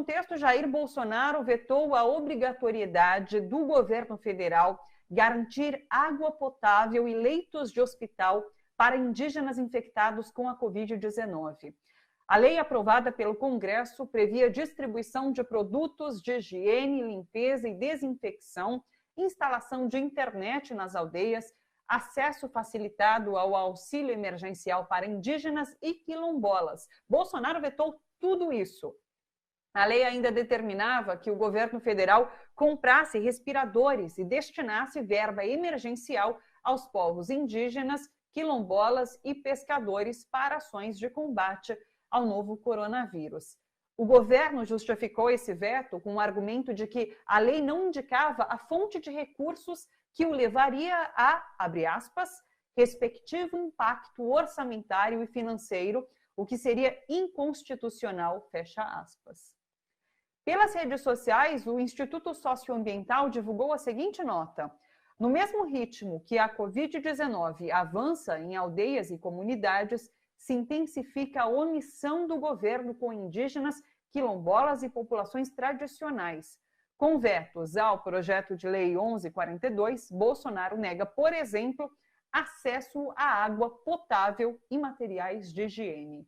contexto, Jair Bolsonaro vetou a obrigatoriedade do governo federal garantir água potável e leitos de hospital para indígenas infectados com a Covid-19. A lei aprovada pelo Congresso previa distribuição de produtos de higiene, limpeza e desinfecção, instalação de internet nas aldeias, acesso facilitado ao auxílio emergencial para indígenas e quilombolas. Bolsonaro vetou tudo isso. A lei ainda determinava que o governo federal comprasse respiradores e destinasse verba emergencial aos povos indígenas, quilombolas e pescadores para ações de combate ao novo coronavírus. O governo justificou esse veto com o argumento de que a lei não indicava a fonte de recursos que o levaria a, abre aspas, respectivo impacto orçamentário e financeiro, o que seria inconstitucional, fecha aspas. Pelas redes sociais, o Instituto Socioambiental divulgou a seguinte nota: no mesmo ritmo que a Covid-19 avança em aldeias e comunidades, se intensifica a omissão do governo com indígenas, quilombolas e populações tradicionais. Com vetos ao projeto de lei 1142, Bolsonaro nega, por exemplo, acesso à água potável e materiais de higiene.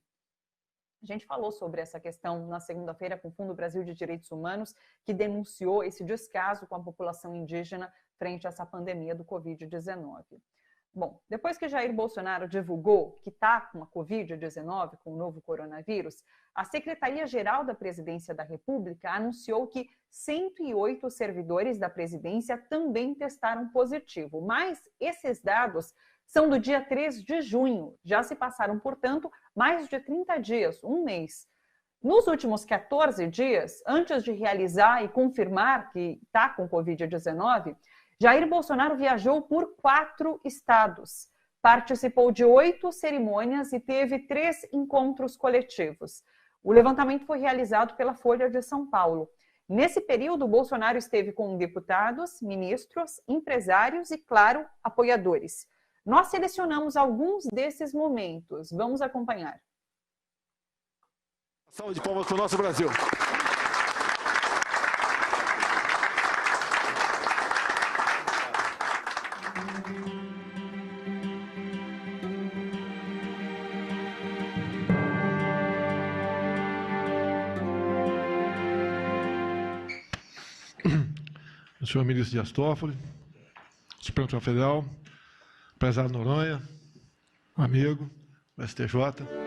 A gente falou sobre essa questão na segunda-feira com o Fundo Brasil de Direitos Humanos, que denunciou esse descaso com a população indígena frente a essa pandemia do Covid-19. Bom, depois que Jair Bolsonaro divulgou que está com a Covid-19, com o novo coronavírus, a Secretaria-Geral da Presidência da República anunciou que 108 servidores da presidência também testaram positivo, mas esses dados são do dia 3 de junho. Já se passaram, portanto, mais de 30 dias, um mês. Nos últimos 14 dias, antes de realizar e confirmar que está com Covid-19, Jair Bolsonaro viajou por 4 estados, participou de 8 cerimônias e teve 3 encontros coletivos. O levantamento foi realizado pela Folha de São Paulo. Nesse período, Bolsonaro esteve com deputados, ministros, empresários e, claro, apoiadores. Nós selecionamos alguns desses momentos. Vamos acompanhar. Salve de palmas para o nosso Brasil. O senhor ministro Dias Toffoli, Supremo Tribunal Federal, prezado Noronha, amigo, do STJ.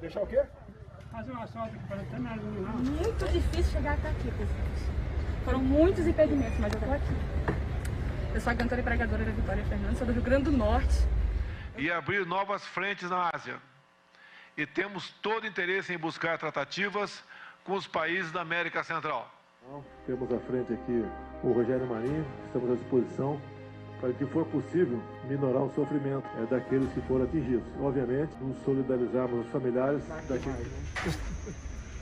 Deixar o quê? Fazer uma solda aqui para não ter nada. Muito difícil chegar até aqui, pessoal. Foram muitos impedimentos, mas eu tô aqui. Eu sou a cantora e pregadora da Vitória Fernandes, sou do Rio Grande do Norte. E abrir novas frentes na Ásia. E temos todo interesse em buscar tratativas com os países da América Central. Temos à frente aqui o Rogério Marinho, estamos à disposição para que for possível minorar o sofrimento daqueles que foram atingidos. Obviamente, nos solidarizarmos os familiares daqueles.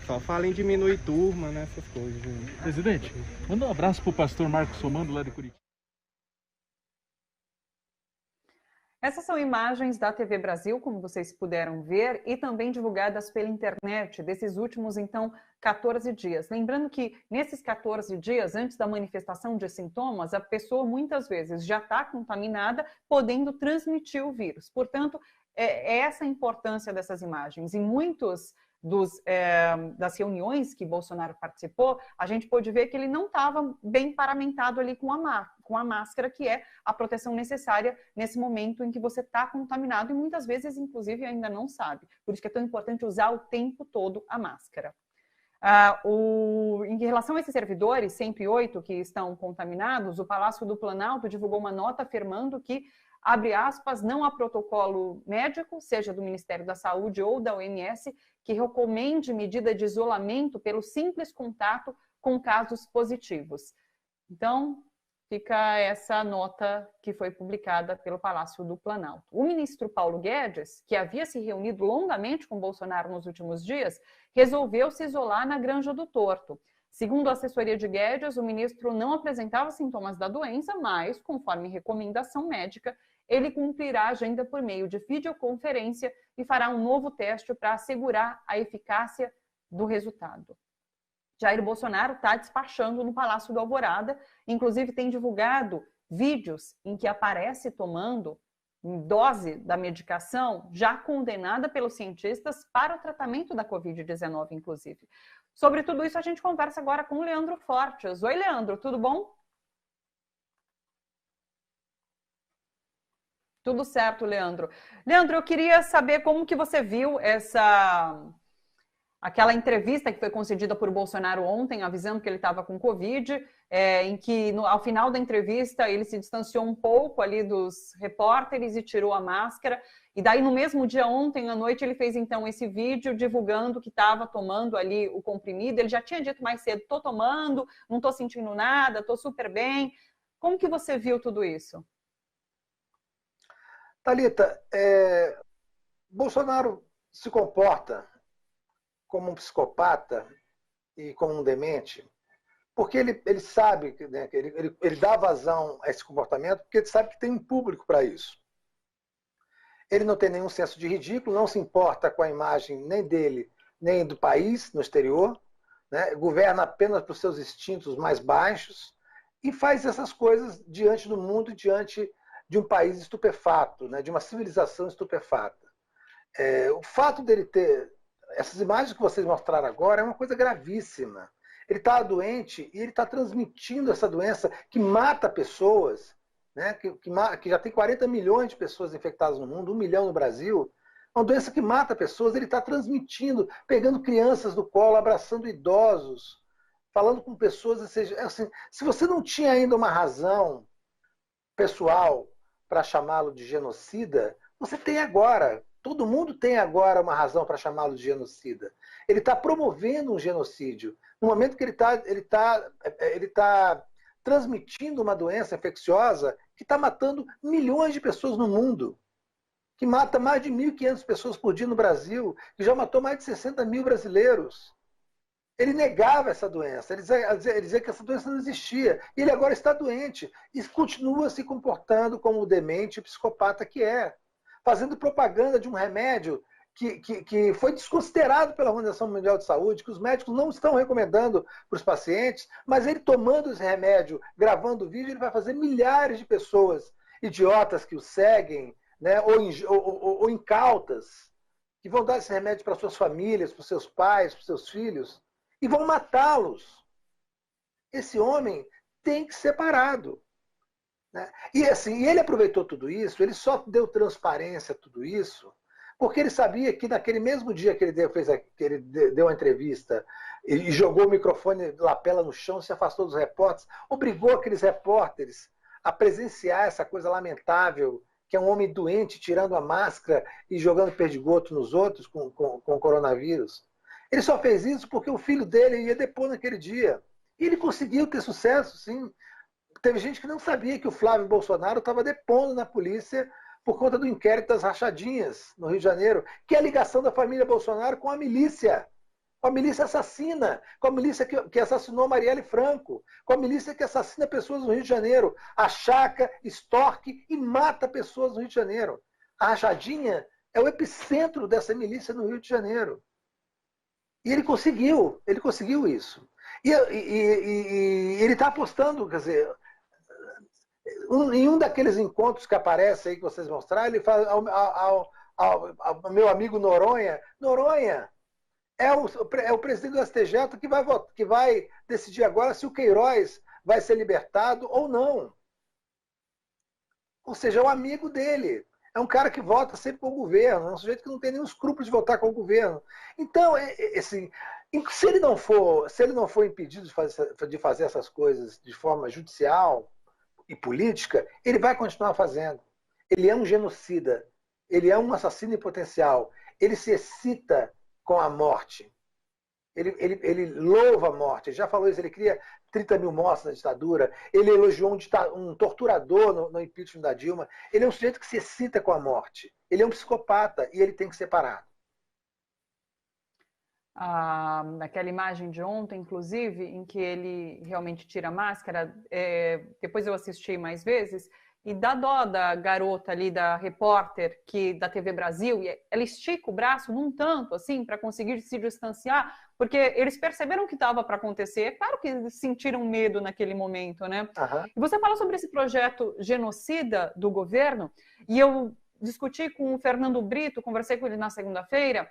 Só fala em diminuir turma, né, essas coisas. Presidente, manda um abraço para o pastor Marcos Somando, lá de Curitiba. Essas são imagens da TV Brasil, como vocês puderam ver, e também divulgadas pela internet desses últimos, então, 14 dias. Lembrando que nesses 14 dias, antes da manifestação de sintomas, a pessoa muitas vezes já está contaminada, podendo transmitir o vírus. Portanto, é essa a importância dessas imagens. Em muitos das reuniões que Bolsonaro participou, a gente pôde ver que ele não estava bem paramentado ali com a máscara, que é a proteção necessária nesse momento em que você está contaminado e muitas vezes, inclusive, ainda não sabe. Por isso que é tão importante usar o tempo todo a máscara. Em relação a esses servidores, 108 que estão contaminados, o Palácio do Planalto divulgou uma nota afirmando que, abre aspas, não há protocolo médico, seja do Ministério da Saúde ou da OMS, que recomende medida de isolamento pelo simples contato com casos positivos. Então, fica essa nota que foi publicada pelo Palácio do Planalto. O ministro Paulo Guedes, que havia se reunido longamente com Bolsonaro nos últimos dias, resolveu se isolar na Granja do Torto. Segundo a assessoria de Guedes, o ministro não apresentava sintomas da doença, mas, conforme recomendação médica, ele cumprirá a agenda por meio de videoconferência e fará um novo teste para assegurar a eficácia do resultado. Jair Bolsonaro está despachando no Palácio do Alvorada, inclusive tem divulgado vídeos em que aparece tomando dose da medicação já condenada pelos cientistas para o tratamento da Covid-19, inclusive. Sobre tudo isso, a gente conversa agora com o Leandro Fortes. Oi, Leandro, tudo bom? Tudo certo, Leandro. Leandro, eu queria saber como que você viu aquela entrevista que foi concedida por Bolsonaro ontem, avisando que ele estava com Covid, em que ao final da entrevista ele se distanciou um pouco ali dos repórteres e tirou a máscara. E daí no mesmo dia, ontem à noite, ele fez então esse vídeo divulgando que estava tomando ali o comprimido. Ele já tinha dito mais cedo, estou tomando, não estou sentindo nada, estou super bem. Como que você viu tudo isso? Thalita, Bolsonaro se comporta como um psicopata e como um demente, porque ele sabe, né, que ele dá vazão a esse comportamento, porque ele sabe que tem um público para isso. Ele não tem nenhum senso de ridículo, não se importa com a imagem nem dele, nem do país no exterior, né, governa apenas por seus instintos mais baixos e faz essas coisas diante do mundo, diante de um país estupefato, né, de uma civilização estupefata. O fato dele ter essas imagens que vocês mostraram agora é uma coisa gravíssima. Ele está doente e ele está transmitindo essa doença que mata pessoas, né? que já tem 40 milhões de pessoas infectadas no mundo, 1 milhão no Brasil. Uma doença que mata pessoas, ele está transmitindo, pegando crianças do colo, abraçando idosos, falando com pessoas. Ou seja, assim, se você não tinha ainda uma razão pessoal para chamá-lo de genocida, você tem agora. Todo mundo tem agora uma razão para chamá-lo de genocida. Ele está promovendo um genocídio. No momento que ele está transmitindo uma doença infecciosa que está matando milhões de pessoas no mundo, que mata mais de 1.500 pessoas por dia no Brasil, que já matou mais de 60 mil brasileiros. Ele negava essa doença, ele dizia que essa doença não existia. E ele agora está doente e continua se comportando como o demente e psicopata que é, fazendo propaganda de um remédio que foi desconsiderado pela Organização Mundial de Saúde, que os médicos não estão recomendando para os pacientes, mas ele tomando esse remédio, gravando o vídeo, ele vai fazer milhares de pessoas idiotas que o seguem, né, ou incautas, que vão dar esse remédio para suas famílias, para os seus pais, para os seus filhos, e vão matá-los. Esse homem tem que ser parado. Né? E assim, ele aproveitou tudo isso, ele só deu transparência a tudo isso, porque ele sabia que naquele mesmo dia que ele deu a entrevista e jogou o microfone de lapela no chão, se afastou dos repórteres, obrigou aqueles repórteres a presenciar essa coisa lamentável, que é um homem doente tirando a máscara e jogando perdigoto nos outros com o coronavírus. Ele só fez isso porque o filho dele ia depor naquele dia. E ele conseguiu ter sucesso, sim. Teve gente que não sabia que o Flávio Bolsonaro estava depondo na polícia por conta do inquérito das rachadinhas no Rio de Janeiro, que é a ligação da família Bolsonaro com a milícia assassina, com a milícia que assassinou Marielle Franco, com a milícia que assassina pessoas no Rio de Janeiro, achaca, extorque e mata pessoas no Rio de Janeiro. A rachadinha é o epicentro dessa milícia no Rio de Janeiro. E ele conseguiu isso. E ele está apostando, quer dizer, em um daqueles encontros que aparece aí que vocês mostraram, ele fala ao meu amigo Noronha é o presidente do STJ que vai decidir agora se o Queiroz vai ser libertado ou não. Ou seja, é um amigo dele. É um cara que vota sempre com o governo, é um sujeito que não tem nenhum escrúpulo de votar com o governo. Então, assim, se ele não for impedido de fazer essas coisas de forma judicial e política, ele vai continuar fazendo. Ele é um genocida, ele é um assassino em potencial, ele se excita com a morte. Ele louva a morte, ele já falou isso, ele queria 30 mil mortos na ditadura, ele elogiou um torturador no impeachment da Dilma. Ele é um sujeito que se excita com a morte. Ele é um psicopata e ele tem que ser parado. Naquela imagem de ontem, inclusive, em que ele realmente tira a máscara, depois eu assisti mais vezes, e dá dó da garota ali, da repórter da TV Brasil, e ela estica o braço num tanto, assim, para conseguir se distanciar, porque eles perceberam que estava para acontecer. É claro que eles sentiram medo naquele momento, né? Uhum. E você fala sobre esse projeto genocida do governo, e eu discuti com o Fernando Brito, conversei com ele na segunda-feira,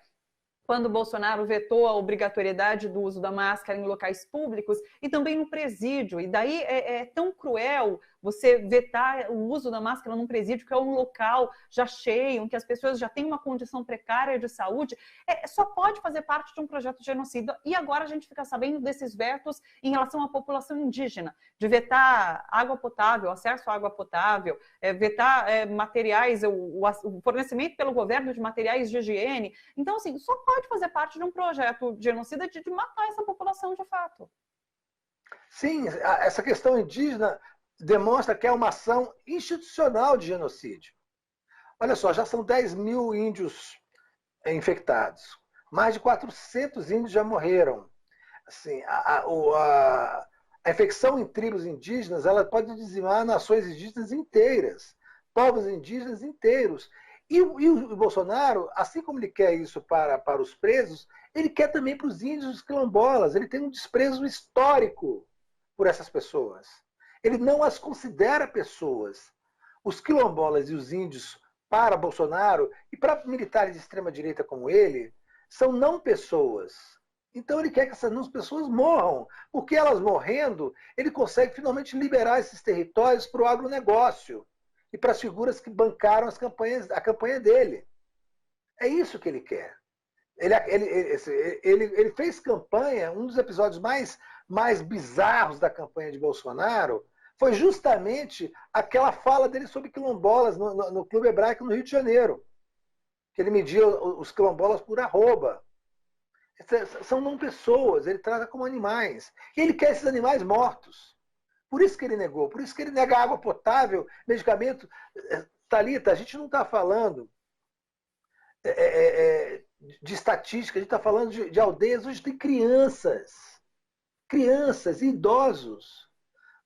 quando o Bolsonaro vetou a obrigatoriedade do uso da máscara em locais públicos e também no presídio. E daí é tão cruel você vetar o uso da máscara num presídio, que é um local já cheio, em que as pessoas já têm uma condição precária de saúde. Só pode fazer parte de um projeto genocida. E agora a gente fica sabendo desses vetos em relação à população indígena, de vetar água potável, acesso à água potável, vetar materiais, o fornecimento pelo governo de materiais de higiene. Então, assim, só pode fazer parte de um projeto genocida de matar essa população de fato. Sim, essa questão indígena demonstra que é uma ação institucional de genocídio. Olha só, já são 10 mil índios infectados. Mais de 400 índios já morreram. Assim, a infecção em tribos indígenas, ela pode dizimar nações indígenas inteiras, povos indígenas inteiros. E o Bolsonaro, assim como ele quer isso para os presos, ele quer também para os índios e os quilombolas. Ele tem um desprezo histórico por essas pessoas. Ele não as considera pessoas. Os quilombolas e os índios, para Bolsonaro e para militares de extrema-direita como ele, são não pessoas. Então ele quer que essas não pessoas morram, porque elas morrendo, ele consegue finalmente liberar esses territórios para o agronegócio e para as figuras que bancaram a campanha dele. É isso que ele quer. Ele fez campanha, um dos episódios mais bizarros da campanha de Bolsonaro foi justamente aquela fala dele sobre quilombolas no Clube Hebraico no Rio de Janeiro, que ele media os quilombolas por arroba. São não pessoas, ele trata como animais. E ele quer esses animais mortos. Por isso que ele negou, por isso que ele nega água potável, medicamento. Thalita, a gente não está falando de estatística, a gente está falando de aldeias onde tem crianças e idosos.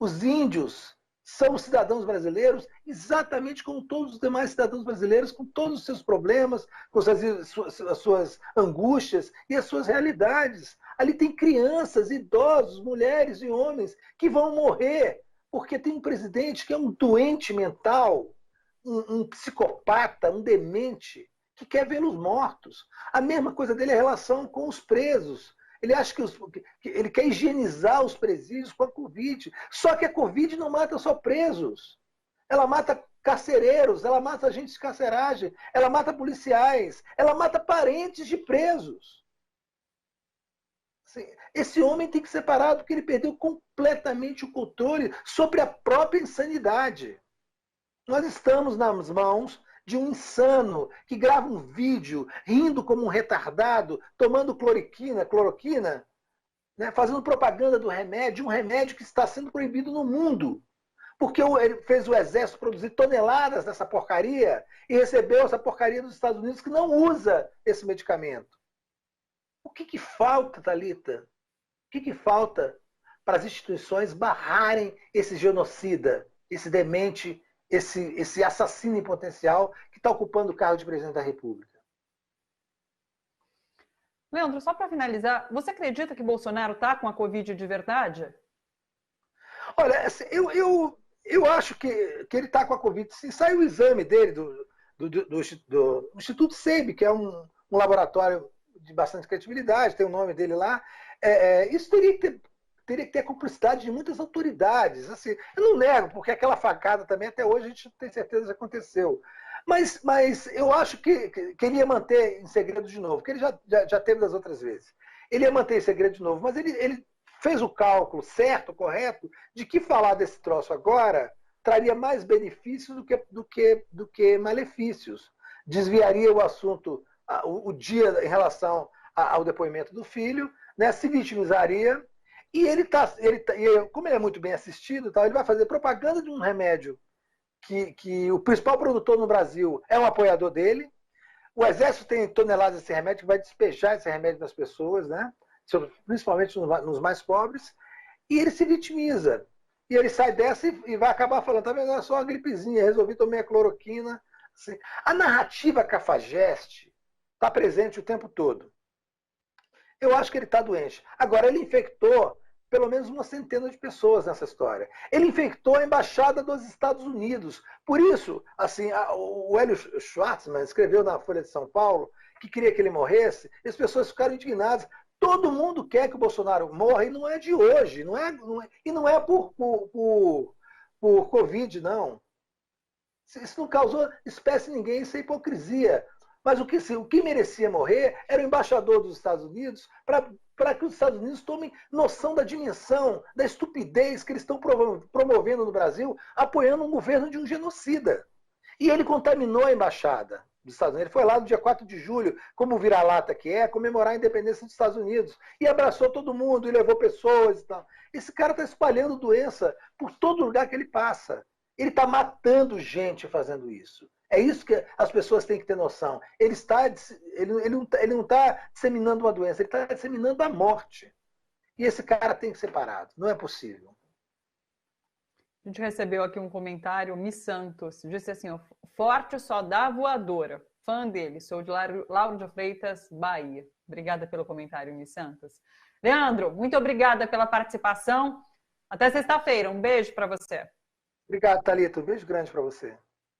Os índios são cidadãos brasileiros exatamente como todos os demais cidadãos brasileiros, com todos os seus problemas, com as suas angústias e as suas realidades. Ali tem crianças, idosos, mulheres e homens que vão morrer porque tem um presidente que é um doente mental, um psicopata, um demente, que quer vê-los mortos. A mesma coisa dele é a relação com os presos. Ele acha que ele quer higienizar os presídios com a Covid. Só que a Covid não mata só presos. Ela mata carcereiros, ela mata agentes de carceragem, ela mata policiais, ela mata parentes de presos. Assim, esse homem tem que ser parado porque ele perdeu completamente o controle sobre a própria insanidade. Nós estamos nas mãos de um insano que grava um vídeo rindo como um retardado, tomando cloroquina, né, fazendo propaganda do remédio, um remédio que está sendo proibido no mundo. Porque ele fez o exército produzir toneladas dessa porcaria e recebeu essa porcaria dos Estados Unidos que não usa esse medicamento. O que falta, Thalita? O que falta para as instituições barrarem esse genocida, esse demente, esse assassino em potencial que está ocupando o cargo de presidente da República? Leandro, só para finalizar, você acredita que Bolsonaro está com a Covid de verdade? Olha, eu acho que ele está com a Covid. Se saiu o exame dele do Instituto SEIB, que é um laboratório de bastante credibilidade, tem o nome dele lá, isso teria que ter a cumplicidade de muitas autoridades. Assim, eu não nego, porque aquela facada também até hoje a gente não tem certeza que aconteceu. Mas eu acho que ele ia manter em segredo de novo, porque ele já teve das outras vezes. Ele ia manter em segredo de novo, mas ele fez o cálculo certo, correto, de que falar desse troço agora traria mais benefícios do que malefícios. Desviaria o assunto, o dia em relação ao depoimento do filho, né, se vitimizaria, e como ele é muito bem assistido, ele vai fazer propaganda de um remédio que o principal produtor no Brasil é um apoiador dele. O Exército tem toneladas desse remédio, que vai despejar esse remédio nas pessoas, né, principalmente nos mais pobres, e ele se vitimiza. E ele sai dessa e vai acabar falando, tá vendo, é só uma gripezinha, resolvi tomar a cloroquina. Assim. A narrativa cafajeste está presente o tempo todo. Eu acho que ele está doente. Agora, ele infectou pelo menos uma centena de pessoas nessa história. Ele infectou a embaixada dos Estados Unidos. Por isso, assim, o Hélio Schwartzman escreveu na Folha de São Paulo que queria que ele morresse, e as pessoas ficaram indignadas. Todo mundo quer que o Bolsonaro morra, e não é de hoje, e não é por Covid, não. Isso não causou espécie de ninguém, isso é hipocrisia. Mas o que merecia morrer era o embaixador dos Estados Unidos, para que os Estados Unidos tomem noção da dimensão, da estupidez que eles estão promovendo no Brasil, apoiando um governo de um genocida. E ele contaminou a embaixada dos Estados Unidos. Ele foi lá no dia 4 de julho, como vira-lata que é, comemorar a independência dos Estados Unidos. E abraçou todo mundo, e levou pessoas e tal. Esse cara está espalhando doença por todo lugar que ele passa. Ele está matando gente fazendo isso. É isso que as pessoas têm que ter noção. Ele não está disseminando uma doença, ele está disseminando a morte. E esse cara tem que ser parado. Não é possível. A gente recebeu aqui um comentário, Miss Santos, disse assim, ó, forte só dá voadora. Fã dele, sou de Lauro de Freitas, Bahia. Obrigada pelo comentário, Miss Santos. Leandro, muito obrigada pela participação. Até sexta-feira. Um beijo para você. Obrigado, Thalita. Um beijo grande para você.